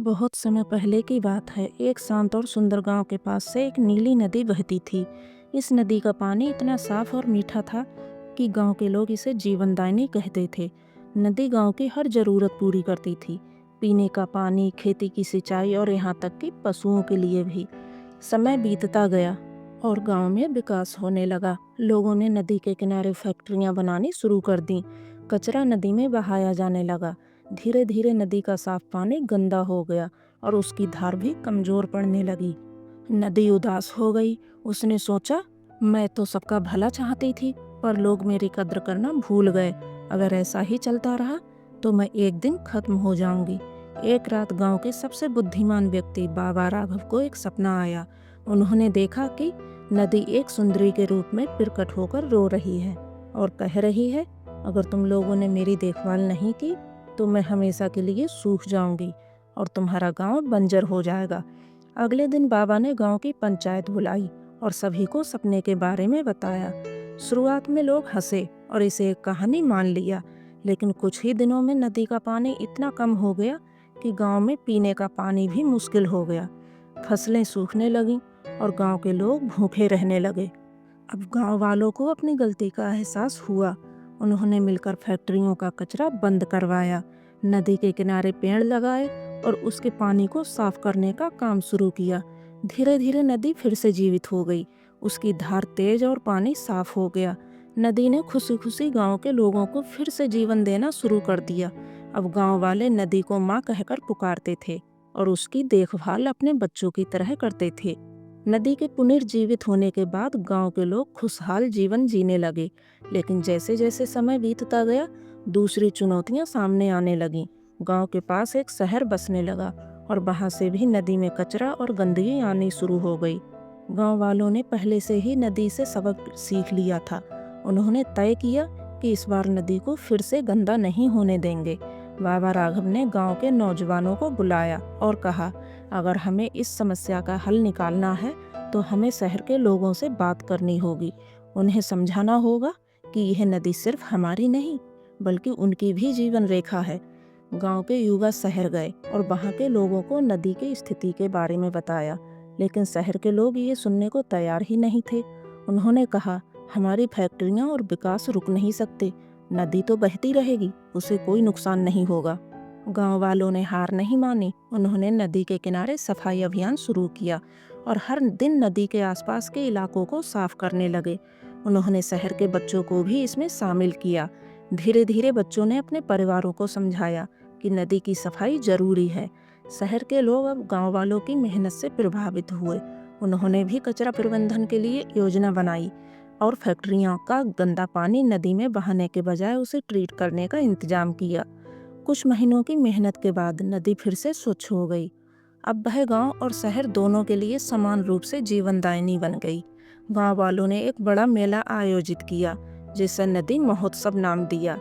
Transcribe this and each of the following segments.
बहुत समय पहले की बात है। एक शांत और सुंदर गांव के पास से एक नीली नदी बहती थी। इस नदी का पानी इतना साफ और मीठा था कि गांव के लोग इसे जीवनदायिनी कहते थे। नदी गांव की हर जरूरत पूरी करती थी, पीने का पानी, खेती की सिंचाई और यहाँ तक कि पशुओं के लिए भी। समय बीतता गया और गांव में विकास होने लगा। लोगों ने नदी के किनारे फैक्ट्रियां बनानी शुरू कर दी। कचरा नदी में बहाया जाने लगा। धीरे धीरे नदी का साफ पानी गंदा हो गया और उसकी धार भी कमजोर पड़ने लगी। नदी उदास हो गई। उसने सोचा, मैं तो सबका भला चाहती थी, पर लोग मेरी कद्र करना भूल गए। अगर ऐसा ही चलता रहा तो मैं एक दिन खत्म हो जाऊंगी। एक रात गांव के सबसे बुद्धिमान व्यक्ति बाबा राघव को एक सपना आया। उन्होंने देखा कि नदी एक सुंदरी के रूप में प्रकट होकर रो रही है और कह रही है, अगर तुम लोगों ने मेरी देखभाल नहीं की तो मैं हमेशा के लिए सूख जाऊंगी और तुम्हारा गांव बंजर हो जाएगा। अगले दिन बाबा ने गांव की पंचायत बुलाई और सभी को सपने के बारे में बताया। शुरुआत में लोग हंसे और इसे एक कहानी मान लिया, लेकिन कुछ ही दिनों में नदी का पानी इतना कम हो गया कि गांव में पीने का पानी भी मुश्किल हो गया। फसलें सूखने लगीं और गांव के लोग भूखे रहने लगे। अब गांव वालों को अपनी गलती का एहसास हुआ। उन्होंने मिलकर फैक्ट्रियों का कचरा बंद करवाया, नदी के किनारे पेड़ लगाए और उसके पानी को साफ करने का काम शुरू किया। धीरे धीरे नदी फिर से जीवित हो गई। उसकी धार तेज और पानी साफ हो गया। नदी ने खुशी खुशी गांव के लोगों को फिर से जीवन देना शुरू कर दिया। अब गांव वाले नदी को माँ कहकर पुकारते थे और उसकी देखभाल अपने बच्चों की तरह करते थे। नदी के पुनर्जीवित होने के बाद गांव के लोग खुशहाल जीवन जीने लगे। लेकिन जैसे जैसे समय बीतता गया, दूसरी चुनौतियां सामने आने लगीं। गांव के पास एक शहर बसने लगा और वहां से भी नदी में कचरा और गंदगी आनी शुरू हो गई। गांव वालों ने पहले से ही नदी से सबक सीख लिया था। उन्होंने तय किया कि इस बार नदी को फिर से गंदा नहीं होने देंगे। बाबा राघव ने गांव के नौजवानों को बुलाया और कहा, अगर हमें इस समस्या का हल निकालना है तो हमें शहर के लोगों से बात करनी होगी। उन्हें समझाना होगा कि यह नदी सिर्फ हमारी नहीं बल्कि उनकी भी जीवन रेखा है। गांव के युवा शहर गए और वहां के लोगों को नदी की स्थिति के बारे में बताया, लेकिन शहर के लोग ये सुनने को तैयार ही नहीं थे। उन्होंने कहा, हमारी फैक्ट्रियां और विकास रुक नहीं सकते। नदी तो बहती रहेगी, उसे कोई नुकसान नहीं होगा। गांव वालों ने हार नहीं मानी। उन्होंने नदी के किनारे सफाई अभियान शुरू किया और हर दिन नदी के आसपास के इलाकों को साफ करने लगे। उन्होंने शहर के बच्चों को भी इसमें शामिल किया। धीरे धीरे बच्चों ने अपने परिवारों को समझाया कि नदी की सफाई जरूरी है। शहर के लोग अब गांव वालों की मेहनत से प्रभावित हुए। उन्होंने भी कचरा प्रबंधन के लिए योजना बनाई और फैक्ट्रियों का गंदा पानी नदी में बहाने के बजाय उसे ट्रीट करने का इंतजाम किया। कुछ महीनों की मेहनत के बाद नदी फिर से स्वच्छ हो गई। अब वह गांव और शहर दोनों के लिए समान रूप से जीवनदायिनी बन गई। गांव वालों ने एक बड़ा मेला आयोजित किया जिसे नदी महोत्सव नाम दिया।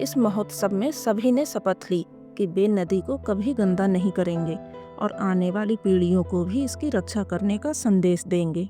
इस महोत्सव में सभी ने शपथ ली कि वे नदी को कभी गंदा नहीं करेंगे और आने वाली पीढ़ियों को भी इसकी रक्षा करने का संदेश देंगे।